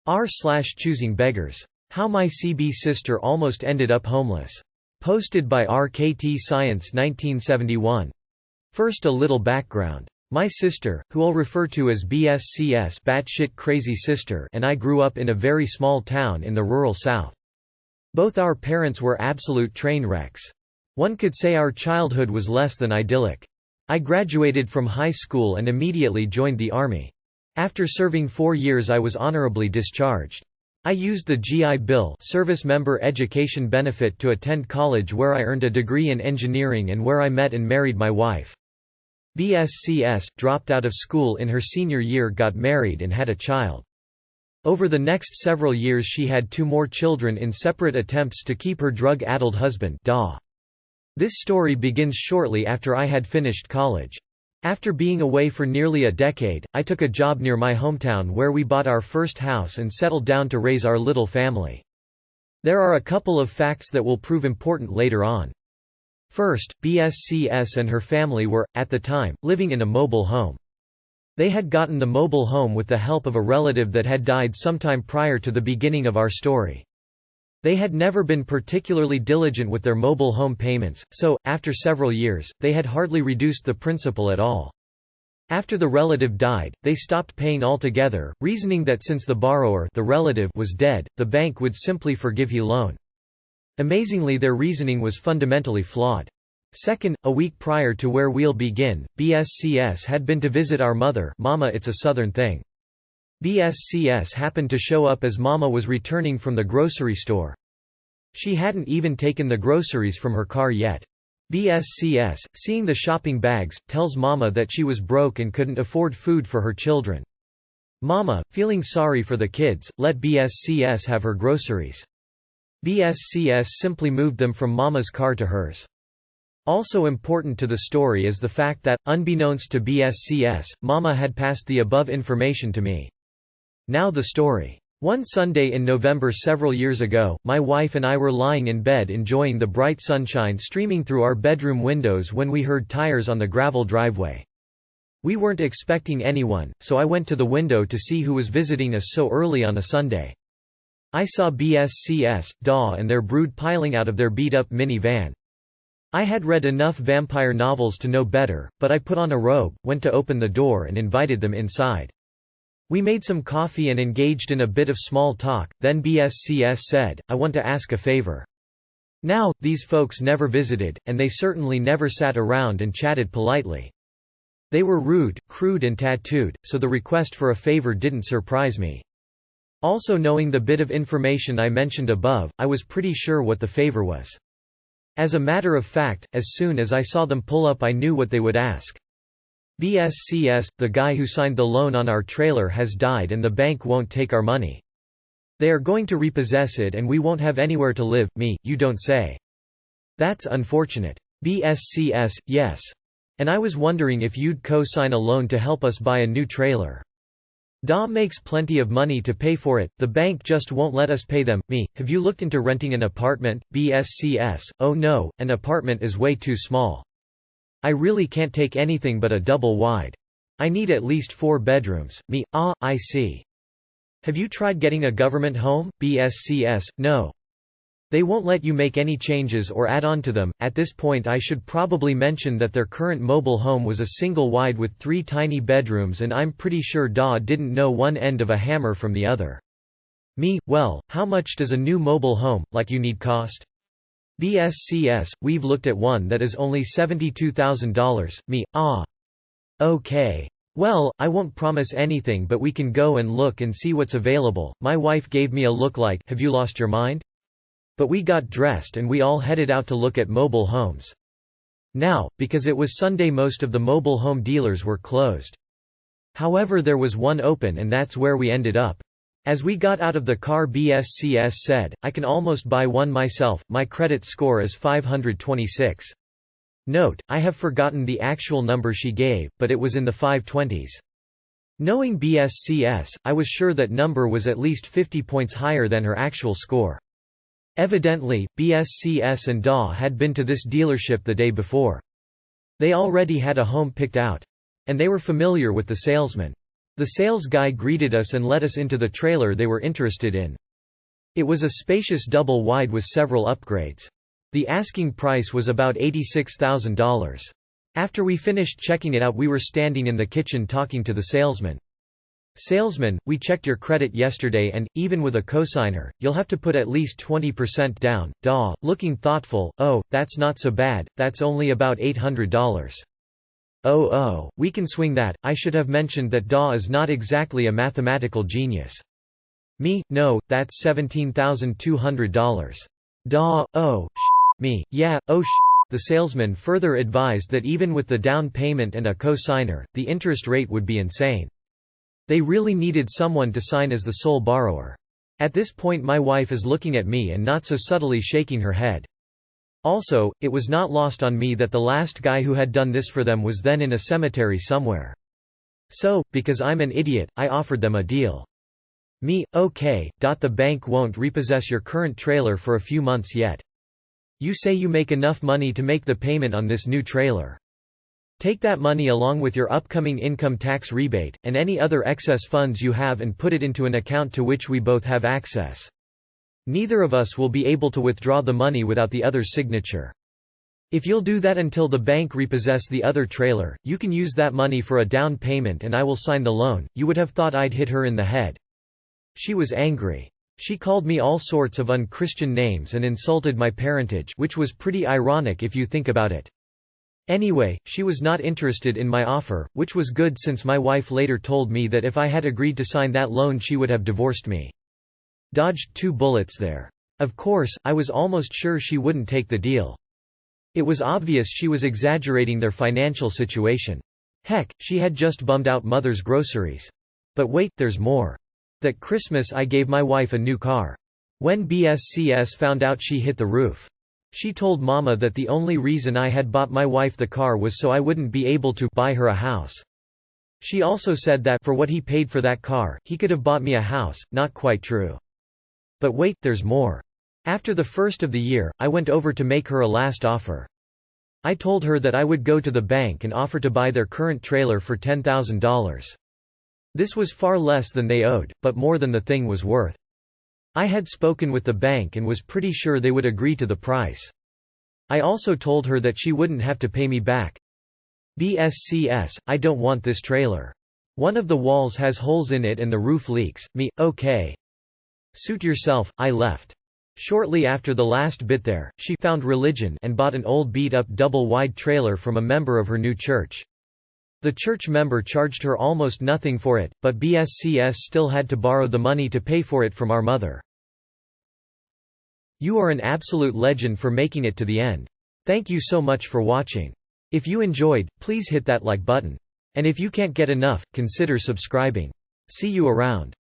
r/ChoosingBeggars. How my CB sister almost ended up homeless. Posted by RKT Science 1971. First, a little background. My sister, who I'll refer to as BSCS, batshit crazy sister, and I grew up in a very small town in the rural South. Both our parents were absolute train wrecks. One could say our childhood was less than idyllic. I graduated from high school and immediately joined the Army. After serving 4 years I was honorably discharged. I used the GI Bill, Service Member Education Benefit, to attend college where I earned a degree in engineering and where I met and married my wife. BSCS dropped out of school in her senior year, got married and had a child. Over the next several years she had 2 more children in separate attempts to keep her drug-addled husband DA. This story begins shortly after I had finished college. After being away for nearly a decade, I took a job near my hometown where we bought our first house and settled down to raise our little family. There are a couple of facts that will prove important later on. First, BSCS and her family were, at the time, living in a mobile home. They had gotten the mobile home with the help of a relative that had died sometime prior to the beginning of our story. They had never been particularly diligent with their mobile home payments, so, after several years, they had hardly reduced the principal at all. After the relative died, they stopped paying altogether, reasoning that since the borrower, the relative, was dead, the bank would simply forgive the loan. Amazingly, their reasoning was fundamentally flawed. Second, a week prior to where we'll begin, BSCS had been to visit our mother. Mama, it's a southern thing. BSCS happened to show up as Mama was returning from the grocery store. She hadn't even taken the groceries from her car yet. BSCS, seeing the shopping bags, tells Mama that she was broke and couldn't afford food for her children. Mama, feeling sorry for the kids, let BSCS have her groceries. BSCS simply moved them from Mama's car to hers. Also important to the story is the fact that, unbeknownst to BSCS, Mama had passed the above information to me. Now the story. One Sunday in November several years ago, my wife and I were lying in bed enjoying the bright sunshine streaming through our bedroom windows when we heard tires on the gravel driveway. We weren't expecting anyone, so I went to the window to see who was visiting us so early on a Sunday. I saw BSCS, DA and their brood piling out of their beat-up minivan. I had read enough vampire novels to know better, but I put on a robe, went to open the door and invited them inside. We made some coffee and engaged in a bit of small talk, then BSCS said, "I want to ask a favor." Now, these folks never visited, and they certainly never sat around and chatted politely. They were rude, crude and tattooed, so the request for a favor didn't surprise me. Also, knowing the bit of information I mentioned above, I was pretty sure what the favor was. As a matter of fact, as soon as I saw them pull up I knew what they would ask. BSCS, the guy who signed the loan on our trailer has died and the bank won't take our money. They are going to repossess it and we won't have anywhere to live. Me, you don't say. That's unfortunate. BSCS, yes. And I was wondering if you'd co-sign a loan to help us buy a new trailer. DA makes plenty of money to pay for it, the bank just won't let us pay them. Me, have you looked into renting an apartment? BSCS, oh no, an apartment is way too small. I really can't take anything but a double wide. I need at least 4 bedrooms. Me, I see. Have you tried getting a government home? BSCS, no. They won't let you make any changes or add on to them. At this point I should probably mention that their current mobile home was a single wide with 3 tiny bedrooms and I'm pretty sure DA didn't know one end of a hammer from the other. Me, well, how much does a new mobile home, like you need, cost? BSCS, we've looked at one that is only $72,000. Me, okay. Well, I won't promise anything but we can go and look and see what's available. My wife gave me a look like, have you lost your mind? But we got dressed and we all headed out to look at mobile homes. Now, because it was Sunday most of the mobile home dealers were closed. However, there was one open and that's where we ended up. As we got out of the car BSCS said, I can almost buy one myself, my credit score is 526. Note, I have forgotten the actual number she gave, but it was in the 520s. Knowing BSCS, I was sure that number was at least 50 points higher than her actual score. Evidently, BSCS and DA had been to this dealership the day before. They already had a home picked out. And they were familiar with the salesman. The sales guy greeted us and let us into the trailer they were interested in. It was a spacious double-wide with several upgrades. The asking price was about $86,000. After we finished checking it out, we were standing in the kitchen talking to the salesman. "Salesman, we checked your credit yesterday and, even with a cosigner, you'll have to put at least 20% down." Daw, looking thoughtful, "Oh, that's not so bad, that's only about $800. Oh, we can swing that." I should have mentioned that Daw is not exactly a mathematical genius. Me, "No, that's $17,200. Daw, oh, me, "Yeah, oh The salesman further advised that even with the down payment and a co-signer, the interest rate would be insane. They really needed someone to sign as the sole borrower. At this point my wife is looking at me and not so subtly shaking her head. Also, it was not lost on me that the last guy who had done this for them was then in a cemetery somewhere. So, because I'm an idiot, I offered them a deal. Me, "Okay, the bank won't repossess your current trailer for a few months yet. You say you make enough money to make the payment on this new trailer. Take that money along with your upcoming income tax rebate, and any other excess funds you have and put it into an account to which we both have access. Neither of us will be able to withdraw the money without the other's signature. If you'll do that until the bank repossess the other trailer, you can use that money for a down payment and I will sign the loan." You would have thought I'd hit her in the head. She was angry. She called me all sorts of unchristian names and insulted my parentage, which was pretty ironic if you think about it. Anyway, she was not interested in my offer, which was good since my wife later told me that if I had agreed to sign that loan she would have divorced me. Dodged 2 bullets there. Of course, I was almost sure she wouldn't take the deal. It was obvious she was exaggerating their financial situation. Heck, she had just bummed out mother's groceries. But wait, there's more. That Christmas I gave my wife a new car. When BSCS found out, she hit the roof. She told Mama that the only reason I had bought my wife the car was so I wouldn't be able to buy her a house. She also said that for what he paid for that car, he could have bought me a house. Not quite true. But wait, there's more. After the first of the year, I went over to make her a last offer. I told her that I would go to the bank and offer to buy their current trailer for $10,000. This was far less than they owed, but more than the thing was worth. I had spoken with the bank and was pretty sure they would agree to the price. I also told her that she wouldn't have to pay me back. BSCS, I don't want this trailer. One of the walls has holes in it and the roof leaks. Me, okay. Suit yourself, I left. Shortly after the last bit there, she found religion and bought an old beat-up double-wide trailer from a member of her new church. The church member charged her almost nothing for it, but BSCS still had to borrow the money to pay for it from our mother. You are an absolute legend for making it to the end. Thank you so much for watching. If you enjoyed, please hit that like button. And if you can't get enough, consider subscribing. See you around.